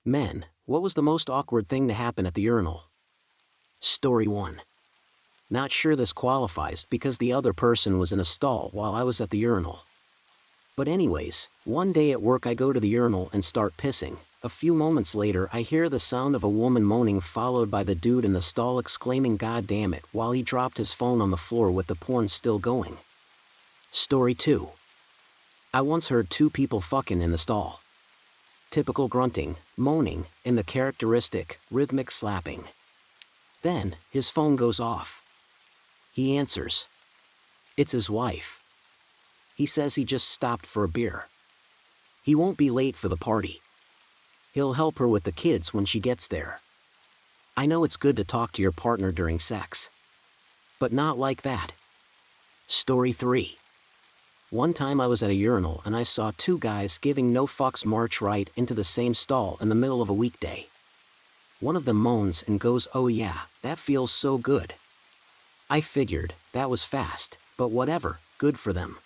Men, what was the most awkward thing to happen at the urinal? Story 1. Not sure this qualifies because the other person was in a stall while I was at the urinal. But anyways, one day at work I go to the urinal and start pissing. A few moments later I hear the sound of a woman moaning followed by the dude in the stall exclaiming "God damn it" while he dropped his phone on the floor with the porn still going. Story 2. I once heard two people fucking in the stall. Typical grunting, moaning, and the characteristic, rhythmic slapping. Then, his phone goes off. He answers. It's his wife. He says he just stopped for a beer. He won't be late for the party. He'll help her with the kids when she gets there. I know it's good to talk to your partner during sex. But not like that. Story 3. One time I was at a urinal and I saw two guys giving no fucks march right into the same stall in the middle of a weekday. One of them moans and goes, "Oh yeah, that feels so good." I figured, that was fast, but whatever, good for them.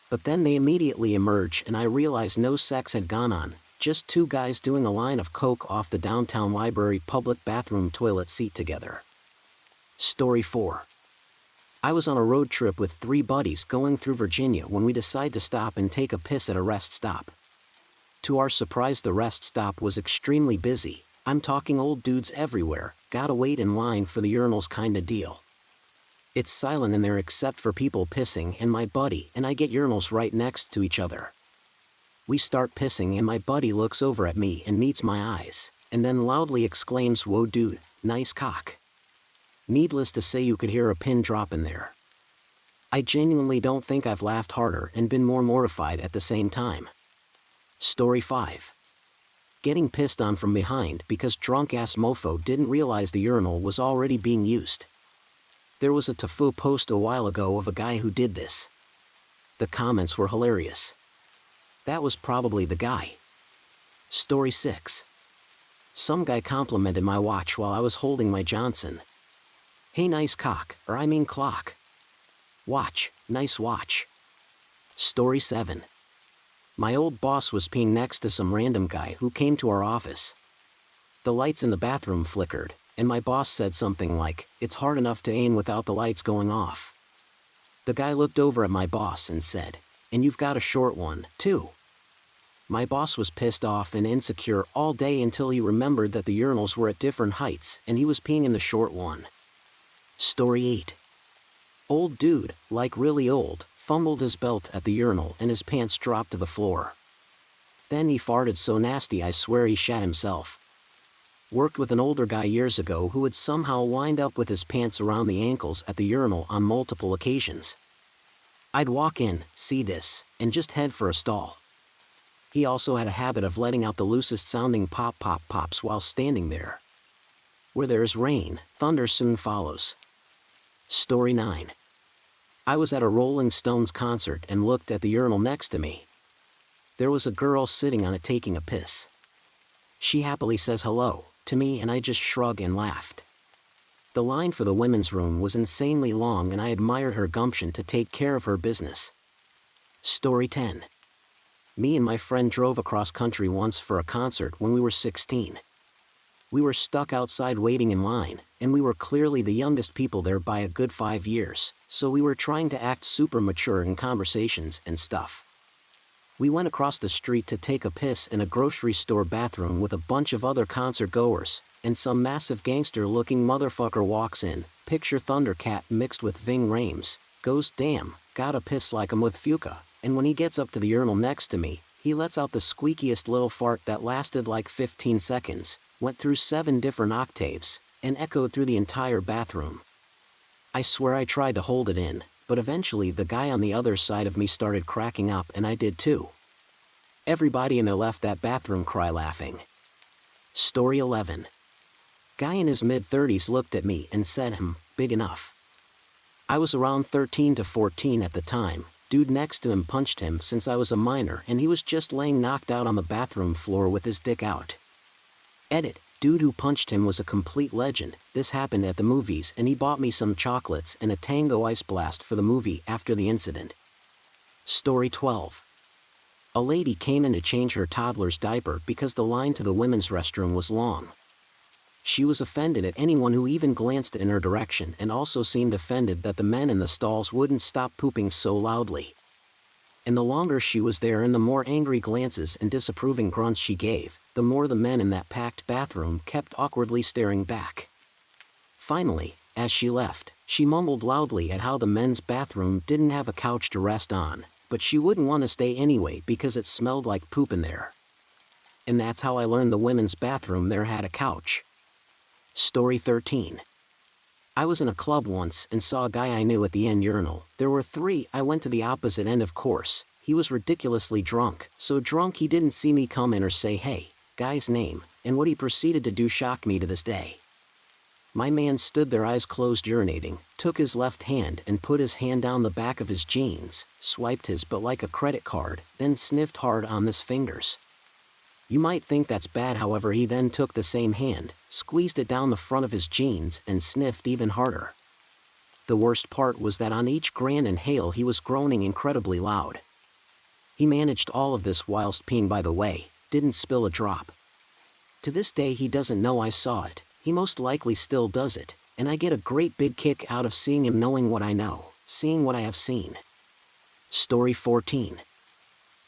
But then they immediately emerge and I realize no sex had gone on, just two guys doing a line of coke off the downtown library public bathroom toilet seat together. Story 4. I was on a road trip with 3 buddies going through Virginia when we decided to stop and take a piss at a rest stop. To our surprise, the rest stop was extremely busy. I'm talking old dudes everywhere, gotta wait in line for the urinals kinda deal. It's silent in there except for people pissing and my buddy and I get urinals right next to each other. We start pissing and my buddy looks over at me and meets my eyes, and then loudly exclaims, "Whoa dude, nice cock." Needless to say, you could hear a pin drop in there. I genuinely don't think I've laughed harder and been more mortified at the same time. Story 5. Getting pissed on from behind because drunk-ass mofo didn't realize the urinal was already being used. There was a TAFU post a while ago of a guy who did this. The comments were hilarious. That was probably the guy. Story 6. Some guy complimented my watch while I was holding my Johnson. "Hey, nice cock," or I mean clock. Watch, nice watch. Story 7. My old boss was peeing next to some random guy who came to our office. The lights in the bathroom flickered, and my boss said something like, "It's hard enough to aim without the lights going off." The guy looked over at my boss and said, "And you've got a short one, too." My boss was pissed off and insecure all day until he remembered that the urinals were at different heights and he was peeing in the short one. Story 8. Old dude, like really old, fumbled his belt at the urinal and his pants dropped to the floor. Then he farted so nasty I swear he shat himself. Worked with an older guy years ago who would somehow wind up with his pants around the ankles at the urinal on multiple occasions. I'd walk in, see this, and just head for a stall. He also had a habit of letting out the loosest sounding pop pop pops while standing there. Where there is rain, thunder soon follows. Story 9. I was at a Rolling Stones concert and looked at the urinal next to me. There was a girl sitting on it taking a piss. She happily says hello to me and I just shrug and laughed. The line for the women's room was insanely long and I admired her gumption to take care of her business. Story 10. Me and my friend drove across country once for a concert when we were 16. We were stuck outside waiting in line, and we were clearly the youngest people there by a good 5 years, so we were trying to act super mature in conversations and stuff. We went across the street to take a piss in a grocery store bathroom with a bunch of other concert goers, and some massive gangster-looking motherfucker walks in, picture Thundercat mixed with Ving Rhames, goes, "Damn, gotta piss like I'm with Fuca," and when he gets up to the urinal next to me, he lets out the squeakiest little fart that lasted like 15 seconds, went through 7 different octaves, and echoed through the entire bathroom. I swear I tried to hold it in, but eventually the guy on the other side of me started cracking up and I did too. Everybody in there left that bathroom cry laughing. Story 11. Guy in his mid-30s looked at me and said, "Big enough." I was around 13 to 14 at the time. Dude next to him punched him since I was a minor and he was just laying knocked out on the bathroom floor with his dick out. Edit, dude who punched him was a complete legend. This happened at the movies and he bought me some chocolates and a Tango Ice Blast for the movie after the incident. Story 12. A lady came in to change her toddler's diaper because the line to the women's restroom was long. She was offended at anyone who even glanced in her direction and also seemed offended that the men in the stalls wouldn't stop pooping so loudly. And the longer she was there and the more angry glances and disapproving grunts she gave, the more the men in that packed bathroom kept awkwardly staring back. Finally, as she left, she mumbled loudly at how the men's bathroom didn't have a couch to rest on, but she wouldn't want to stay anyway because it smelled like poop in there. And that's how I learned the women's bathroom there had a couch. Story 13. I was in a club once and saw a guy I knew at the end urinal. There were 3, I went to the opposite end of course. He was ridiculously drunk, so drunk he didn't see me come in or say hey, guy's name, and what he proceeded to do shocked me to this day. My man stood there eyes closed urinating, took his left hand and put his hand down the back of his jeans, swiped his butt like a credit card, then sniffed hard on his fingers. You might think that's bad, however he then took the same hand, squeezed it down the front of his jeans and sniffed even harder. The worst part was that on each grand inhale he was groaning incredibly loud. He managed all of this whilst peeing, by the way, didn't spill a drop. To this day he doesn't know I saw it, he most likely still does it, and I get a great big kick out of seeing him knowing what I know, seeing what I have seen. Story 14.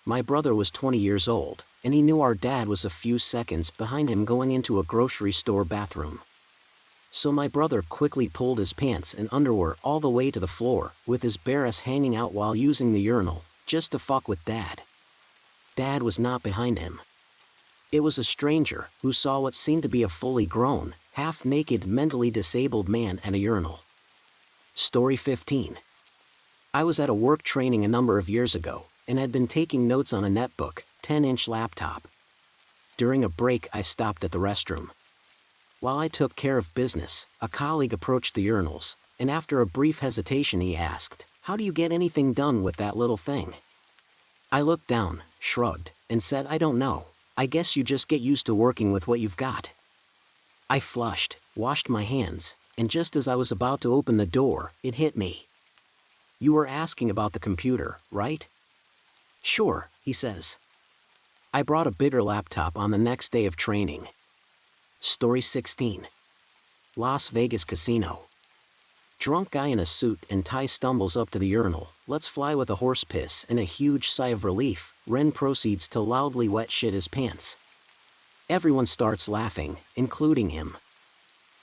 My brother was 20 years old, and he knew our dad was a few seconds behind him going into a grocery store bathroom. So my brother quickly pulled his pants and underwear all the way to the floor, with his bare ass hanging out while using the urinal, just to fuck with Dad. Dad was not behind him. It was a stranger, who saw what seemed to be a fully grown, half-naked mentally disabled man at a urinal. Story 15. I was at a work training a number of years ago, and had been taking notes on a netbook, 10-inch laptop. During a break I stopped at the restroom. While I took care of business, a colleague approached the urinals, and after a brief hesitation he asked, "How do you get anything done with that little thing?" I looked down, shrugged, and said, "I don't know. I guess you just get used to working with what you've got." I flushed, washed my hands, and just as I was about to open the door, it hit me. "You were asking about the computer, right?" "Sure," he says. I brought a bigger laptop on the next day of training. Story 16. Las Vegas Casino. Drunk guy in a suit and tie stumbles up to the urinal, lets fly with a horse piss and a huge sigh of relief, Ren proceeds to loudly wet shit his pants. Everyone starts laughing, including him.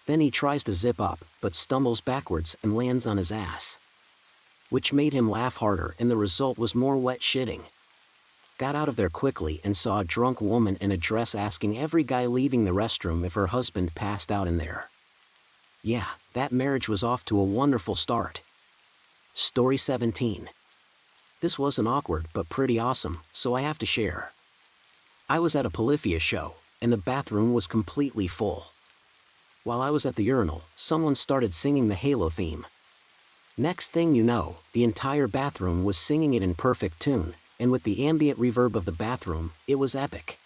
Then he tries to zip up, but stumbles backwards and lands on his ass. Which made him laugh harder, and the result was more wet shitting. Got out of there quickly and saw a drunk woman in a dress asking every guy leaving the restroom if her husband passed out in there. Yeah, that marriage was off to a wonderful start. Story 17. This wasn't awkward but pretty awesome, so I have to share. I was at a Polyphia show, and the bathroom was completely full. While I was at the urinal, someone started singing the Halo theme. Next thing you know, the entire bathroom was singing it in perfect tune, and with the ambient reverb of the bathroom, it was epic.